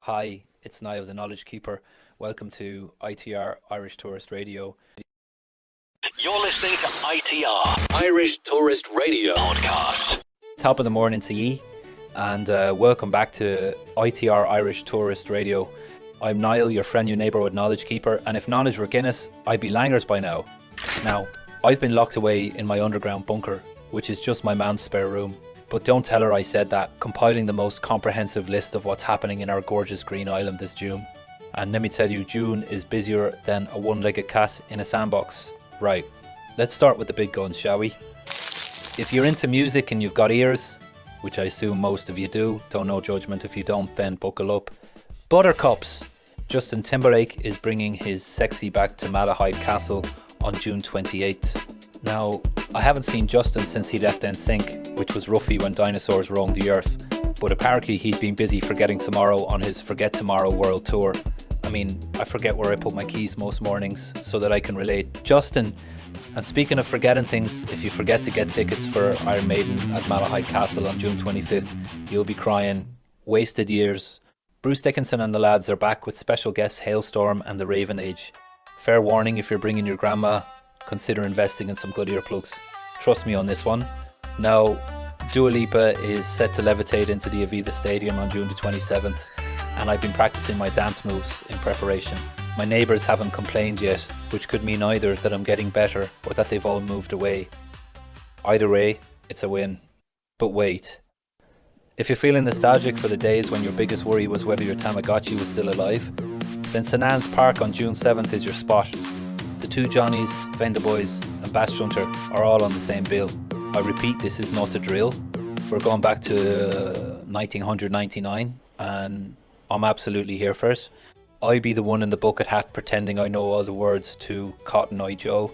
Hi, it's Niall The Knowledge Keeper. Welcome to ITR Irish Tourist Radio. You're listening to ITR Irish Tourist Radio Podcast. Top of the morning to ye, and welcome back to ITR Irish Tourist Radio. I'm Niall, your friend, your neighbourhood knowledge keeper, and if knowledge were Guinness, I'd be Langers by now. Now, I've been locked away in my underground bunker, which is just my man's spare room. But don't tell her I said that, compiling the most comprehensive list of what's happening in our gorgeous green island this June. And let me tell you, June is busier than a one-legged cat in a sandbox. Right, let's start with the big guns, shall we? If you're into music and you've got ears, which I assume most of you do, don't know judgment if you don't, then buckle up. Buttercups! Justin Timberlake is bringing his sexy back to Malahide Castle on June 28th. Now, I haven't seen Justin since he left NSYNC, which was roughly when dinosaurs roamed the earth, but apparently he's been busy forgetting tomorrow on his Forget Tomorrow World Tour. I mean, I forget where I put my keys most mornings so that I can relate. Justin, and speaking of forgetting things, if you forget to get tickets for Iron Maiden at Malahide Castle on June 25th, you'll be crying. Wasted years. Bruce Dickinson and the lads are back with special guests Hailstorm and the Raven Age. Fair warning, if you're bringing your grandma, consider investing in some good earplugs. Trust me on this one. Now, Dua Lipa is set to levitate into the Aviva Stadium on June the 27th, and I've been practicing my dance moves in preparation. My neighbours haven't complained yet, which could mean either that I'm getting better or that they've all moved away. Either way, it's a win. But wait. If you're feeling nostalgic for the days when your biggest worry was whether your Tamagotchi was still alive, then St Anne's Park on June 7th is your spot. The two Johnnies, Vengaboys and Basshunter are all on the same bill. I repeat, this is not a drill. We're going back to 1999 and I'm absolutely here for it. I'll be the one in the bucket hat pretending I know all the words to Cotton Eye Joe.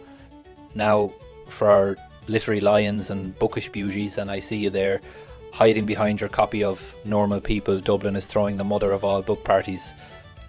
Now, for our literary lions and bookish beauties, and I see you there, hiding behind your copy of Normal People, Dublin is throwing the mother of all book parties.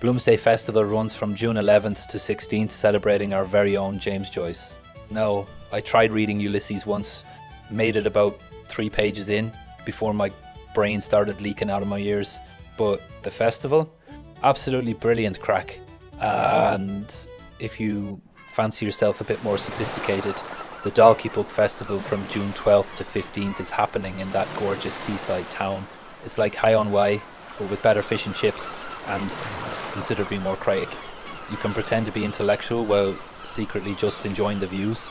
Bloomsday Festival runs from June 11th to 16th, celebrating our very own James Joyce. Now, I tried reading Ulysses once, made it about 3 pages in before my brain started leaking out of my ears. But the festival, absolutely brilliant crack. And if you fancy yourself a bit more sophisticated, the Dalkey Book Festival from June 12th to 15th is happening in that gorgeous seaside town. It's like High on Wye, but with better fish and chips and considerably more craig. You can pretend to be intellectual while secretly just enjoying the views.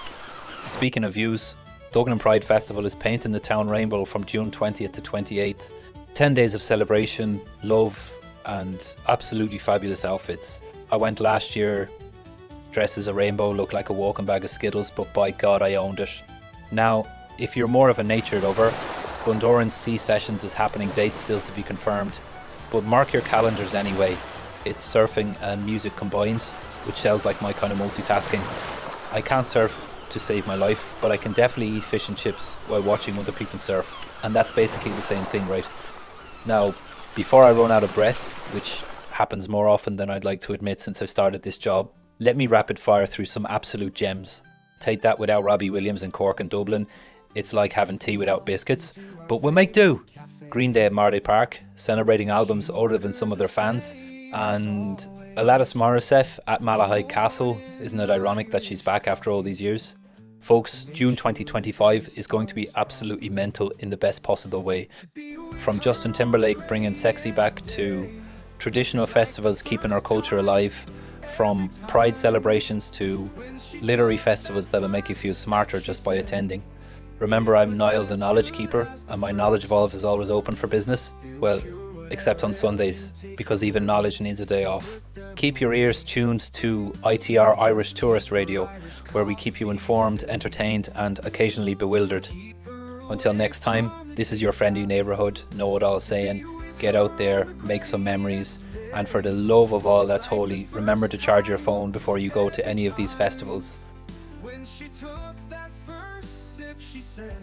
Speaking of views, Dublin Pride Festival is painting the town rainbow from June 20th to 28th. 10 days of celebration, love and absolutely fabulous outfits. I went last year dressed as a rainbow, looked like a walking bag of Skittles, but by God I owned it. Now, if you're more of a nature lover, Bundoran's Sea Sessions is happening, dates still to be confirmed. But mark your calendars anyway. It's surfing and music combined, which sounds like my kind of multitasking. I can't surf to save my life, but I can definitely eat fish and chips while watching other people surf. And that's basically the same thing, right? Now, before I run out of breath, which happens more often than I'd like to admit since I've started this job, let me rapid fire through some absolute gems. Take that without Robbie Williams in Cork and Dublin. It's like having tea without biscuits, but we'll make do. Green Day at Marlay Park, celebrating albums older than some of their fans, and Alanis Morissette at Malahide Castle. Isn't it ironic that she's back after all these years? Folks, June 2025 is going to be absolutely mental in the best possible way. From Justin Timberlake bringing sexy back to traditional festivals keeping our culture alive, from pride celebrations to literary festivals that'll make you feel smarter just by attending. Remember, I'm Niall the Knowledge Keeper, and my knowledge vault is always open for business. Well, except on Sundays, because even knowledge needs a day off. Keep your ears tuned to ITR Irish Tourist Radio, where we keep you informed, entertained, and occasionally bewildered. Until next time, this is your friendly neighbourhood know-it-all saying, get out there, make some memories, and for the love of all that's holy, remember to charge your phone before you go to any of these festivals. When she took that first sip, she said